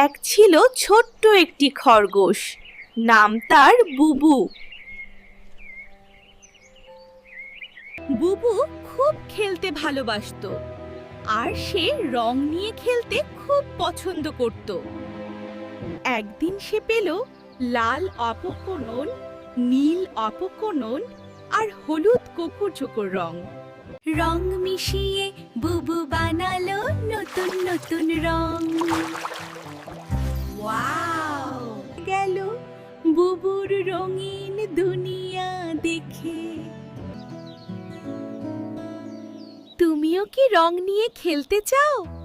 এক ছিল ছোট্ট একটি খরগোশ, নাম তার বুবু। বুবু খুব খেলতে ভালোবাসতো, আর সে রং নিয়ে খেলতে খুব পছন্দ করত। একদিন সে পেল লাল অপকোনন, নীল অপকোনন আর হলুদ কোকড় রং। রং মিশিয়ে বুবু বানালো নতুন নতুন রং। ওয়াও! গেল বুবুর রঙিন দুনিয়া দেখে। তুমিও কি রং নিয়ে খেলতে চাও?